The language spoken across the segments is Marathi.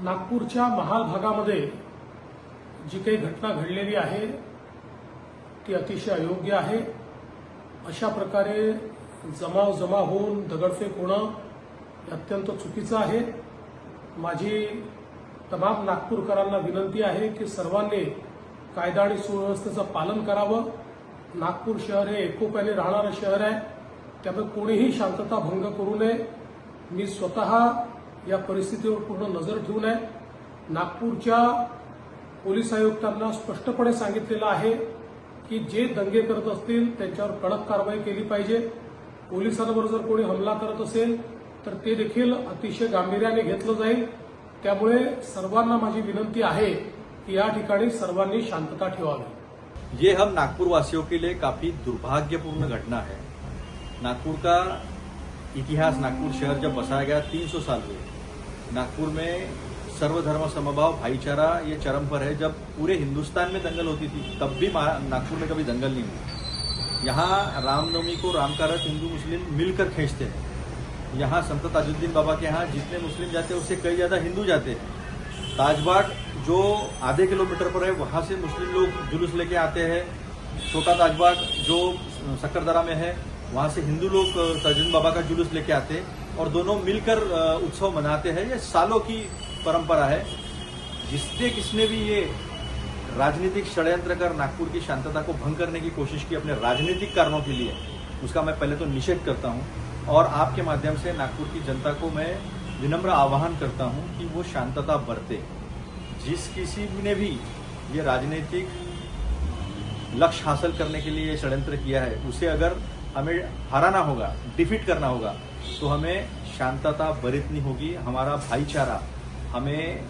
नागपूरच्या महाल भागामध्ये जी काही घटना घडलेली आहे ती अतिशय अयोग्य आहे। अशा प्रकारे जमा होऊन दगडफेक होणं हे अत्यंत चुकीचं आहे। माझी तमाम नागपूरकरांना विनंती आहे की सर्वांनी कायदा आणि सुव्यवस्थेचं पालन करावं। नागपूर शहर हे एकोप्याने राहणारं शहर आहे, त्यामुळे कोणीही शांतता भंग करू नये। मी स्वतः या परिस्थितीवर पूर्ण नजर ठेवून आहे। नागपूरच्या पोलीस आयुक्तांना स्पष्टपणे सांगितलेलं आहे की जे दंगे करत असतील त्यांच्यावर कडक कारवाई केली पाहिजे। पोलिसांवर जर कोणी हमला करत असेल तर ते देखील अतिशय गांभीर्याने घेतलं जाईल। त्यामुळे सर्वांना माझी विनंती आहे कि या ठिकाणी सर्वांनी शांतता ठेवावी। ये हम नागपुर वासियों के लिए काफी दुर्भाग्यपूर्ण घटना है। नागपुर का इतिहास, नागपुर शहर जब बसाया गया 300 साल हुए। नागपुर में सर्वधर्म समभाव भाईचारा ये चरम पर है। जब पूरे हिंदुस्तान में दंगल होती थी तब भी नागपुर में कभी दंगल नहीं हुई। यहाँ रामनवमी को राम का रथ हिंदू मुस्लिम मिलकर खींचते हैं। यहाँ संत ताजुद्दीन बाबा के यहाँ जितने मुस्लिम जाते हैं उससे कई ज्यादा हिंदू जाते हैं। ताजबाग जो आधे किलोमीटर पर है वहां से मुस्लिम लोग जुलूस लेके आते हैं। छोटा ताजबाग जो सक्करदरा में है वहां से हिंदू लोग ताजुद्दीन बाबा का जुलूस लेके आते हैं और दोनों मिलकर उत्सव मनाते हैं। ये सालों की परंपरा है। जिसने किसने भी ये राजनीतिक षड्यंत्र कर नागपुर की शांतता को भंग करने की कोशिश की अपने राजनीतिक कारणों के लिए, उसका मैं पहले तो निषेध करता हूं और आपके माध्यम से नागपुर की जनता को मैं विनम्र आह्वान करता हूं कि वो शांतता बरते। जिस किसी ने भी ये राजनीतिक लक्ष्य हासिल करने के लिए षड्यंत्र किया है उसे अगर हमें हराना होगा, डिफीट करना होगा तो हमें शांतता बरतनी होगी। हमारा भाईचारा हमें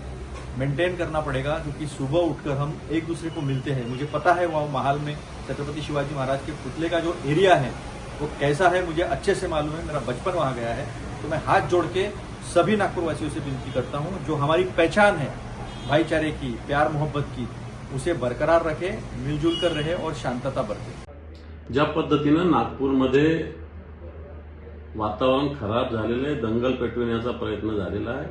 मेंटेन करना पड़ेगा क्योंकि सुबह उठकर हम एक दूसरे को मिलते हैं। मुझे पता है वहाँ महाल में छत्रपति शिवाजी महाराज के पुतले का जो एरिया है वो कैसा है मुझे अच्छे से मालूम है। मेरा बचपन वहाँ गया है। तो मैं हाथ जोड़ के सभी नागपुरवासियों से विनती करता हूँ जो हमारी पहचान है भाईचारे की, प्यार मोहब्बत की, उसे बरकरार रखे, मिलजुल कर रहे और शांतता बरते। ज्या पद्धतीनं नागपूरमध्ये वातावरण खराब झालेलं आहे, दंगल पेटविण्याचा प्रयत्न झालेला आहे,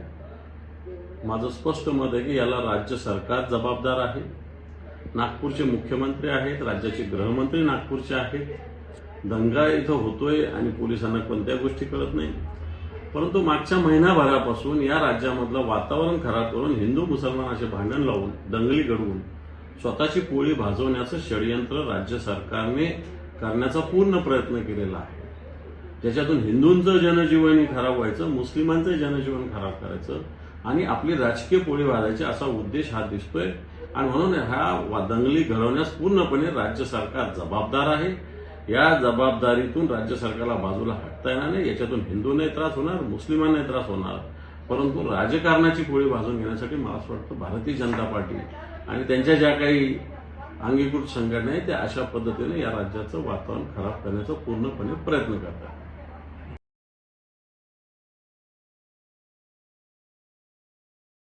माझं स्पष्ट मत आहे की याला राज्य सरकार जबाबदार आहे। नागपूरचे मुख्यमंत्री आहेत, राज्याचे गृहमंत्री नागपूरचे आहेत। दंगा इथं होतोय आणि पोलिसांना कोणत्या गोष्टी कळत नाही। परंतु मागच्या महिनाभरापासून या राज्यामधलं वातावरण खराब करून हिंदू मुसलमान असे भांडण लावून, दंगली घडवून स्वतःची पोळी भाजवण्याचं षड्यंत्र राज्य सरकारने करण्याचा पूर्ण प्रयत्न केलेला आहे। त्याच्यातून हिंदूंचं जनजीवनही खराब व्हायचं, मुस्लिमांचं जनजीवन खराब करायचं आणि आपली राजकीय पोळी भाजायची असा उद्देश हा दिसतोय। आणि म्हणून ह्या दंगली घडवण्यास पूर्णपणे राज्य सरकार जबाबदार आहे। या जबाबदारीतून राज्य सरकारला बाजूला हटता येणार नाही। याच्यातून हिंदूंनाही त्रास होणार, मुस्लिमांनाही त्रास होणार, परंतु राजकारणाची पोळी भाजून घेण्यासाठी मला असं वाटतं भारतीय जनता पार्टी आणि त्यांच्या ज्या काही अंगीकृत संघटना आहेत त्या अशा पद्धतीने या राज्याचं वातावरण खराब करण्याचा पूर्णपणे प्रयत्न करतात।